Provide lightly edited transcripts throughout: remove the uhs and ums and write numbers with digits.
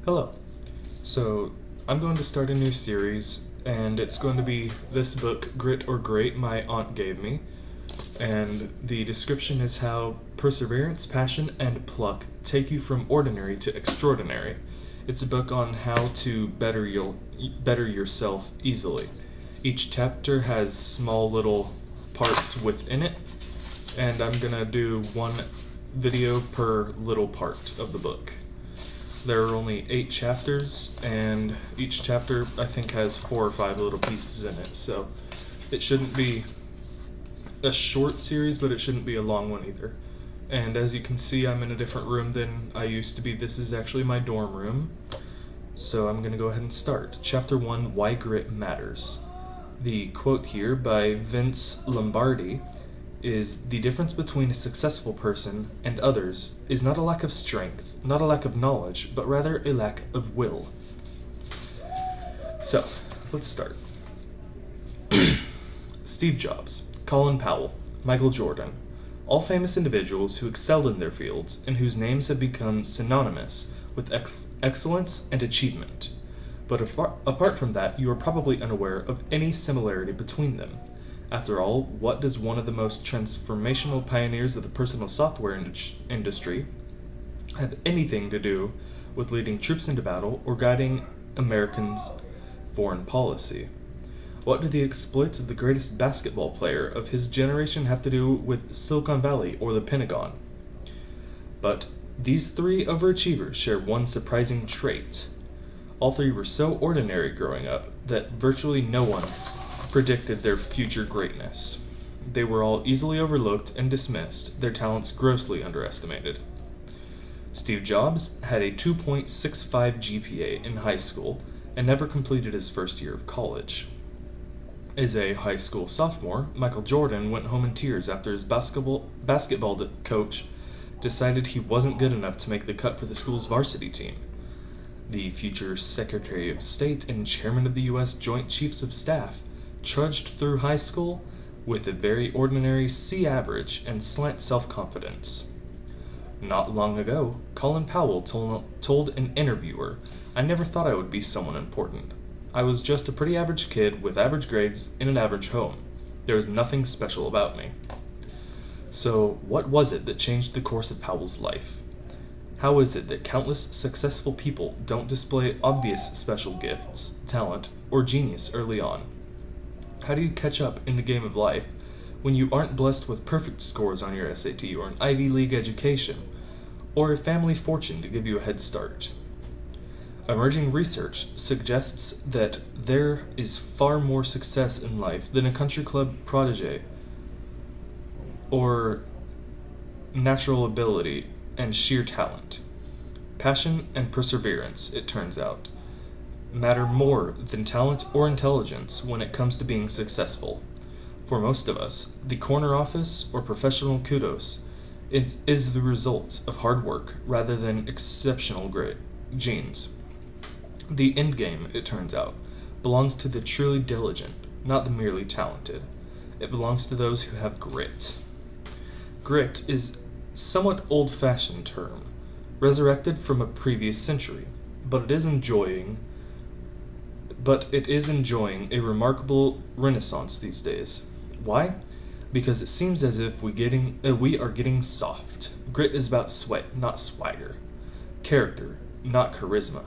Hello. So, I'm going to start a new series, and it's going to be this book, Grit or Great, my aunt gave me. And the description is how perseverance, passion, and pluck take you from ordinary to extraordinary. It's a book on how to better yourself easily. Each chapter has small little parts within it, and I'm gonna do one video per little part of the book. There are only 8 chapters, and each chapter I think has 4 or 5 little pieces in it, so it shouldn't be a short series, but it shouldn't be a long one either. And as you can see, I'm in a different room than I used to be. This is actually my dorm room. So I'm going to go ahead and start. Chapter 1, Why Grit Matters. The quote here by Vince Lombardi is, "The difference between a successful person and others is not a lack of strength, not a lack of knowledge, but rather a lack of will." So, let's start. Steve Jobs, Colin Powell, Michael Jordan, all famous individuals who excelled in their fields and whose names have become synonymous with excellence and achievement. But apart from that, you are probably unaware of any similarity between them. After all, what does one of the most transformational pioneers of the personal software industry have anything to do with leading troops into battle or guiding Americans' foreign policy? What do the exploits of the greatest basketball player of his generation have to do with Silicon Valley or the Pentagon? But these 3 overachievers share one surprising trait. All 3 were so ordinary growing up that virtually no one predicted their future greatness. They were all easily overlooked and dismissed, their talents grossly underestimated. Steve Jobs had a 2.65 GPA in high school and never completed his first year of college. As a high school sophomore, Michael Jordan went home in tears after his basketball coach decided he wasn't good enough to make the cut for the school's varsity team. The future Secretary of State and Chairman of the U.S. Joint Chiefs of Staff trudged through high school with a very ordinary C average and slight self-confidence. Not long ago, Colin Powell told an interviewer, "I never thought I would be someone important. I was just a pretty average kid with average grades in an average home. There was nothing special about me." So, what was it that changed the course of Powell's life? How is it that countless successful people don't display obvious special gifts, talent, or genius early on? How do you catch up in the game of life when you aren't blessed with perfect scores on your SAT or an Ivy League education, or a family fortune to give you a head start? Emerging research suggests that there is far more success in life than a country club protege or natural ability and sheer talent. Passion and perseverance, it turns out, matter more than talent or intelligence when it comes to being successful. For most of us, the corner office or professional kudos is the result of hard work rather than exceptional genes. The end game, it turns out, belongs to the truly diligent, not the merely talented. It belongs to those who have grit. Grit is a somewhat old-fashioned term, resurrected from a previous century, but it is enjoying a remarkable renaissance these days. Why? Because it seems as if we are getting soft. Grit is about sweat, not swagger. Character, not charisma.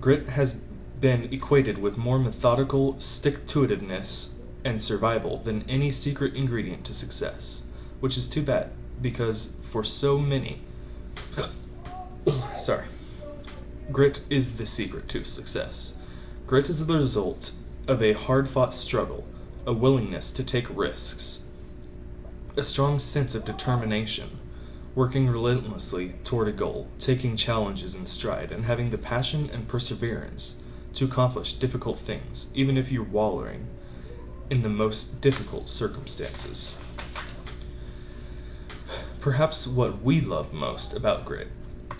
Grit has been equated with more methodical stick-to-itiveness and survival than any secret ingredient to success, which is too bad, because for so many, grit is the secret to success. Grit is the result of a hard-fought struggle, a willingness to take risks, a strong sense of determination, working relentlessly toward a goal, taking challenges in stride, and having the passion and perseverance to accomplish difficult things, even if you're wallowing in the most difficult circumstances. Perhaps what we love most about grit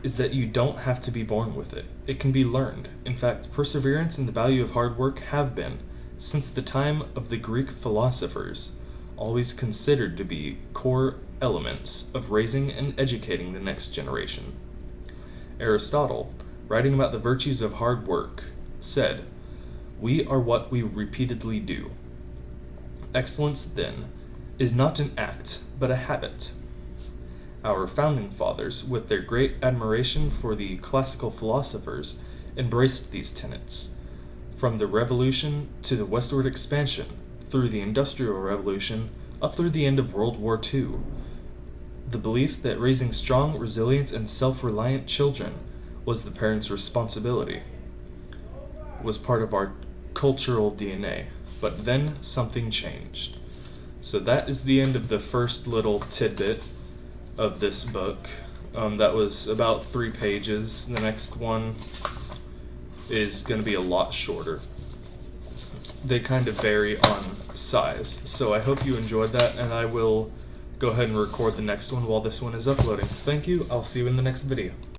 is that you don't have to be born with it. It can be learned. In fact, perseverance and the value of hard work have been, since the time of the Greek philosophers, always considered to be core elements of raising and educating the next generation. Aristotle, writing about the virtues of hard work, said, "We are what we repeatedly do." Excellence, then, is not an act, but a habit. Our founding fathers, with their great admiration for the classical philosophers, embraced these tenets. From the Revolution to the westward expansion, through the Industrial Revolution, up through the end of World War II, the belief that raising strong, resilient, and self-reliant children was the parents' responsibility was part of our cultural DNA. But then something changed. So that is the end of the first little tidbit of this book. That was about 3 pages. The next one is going to be a lot shorter. They kind of vary on size. So I hope you enjoyed that, and I will go ahead and record the next one while this one is uploading. Thank you. I'll see you in the next video.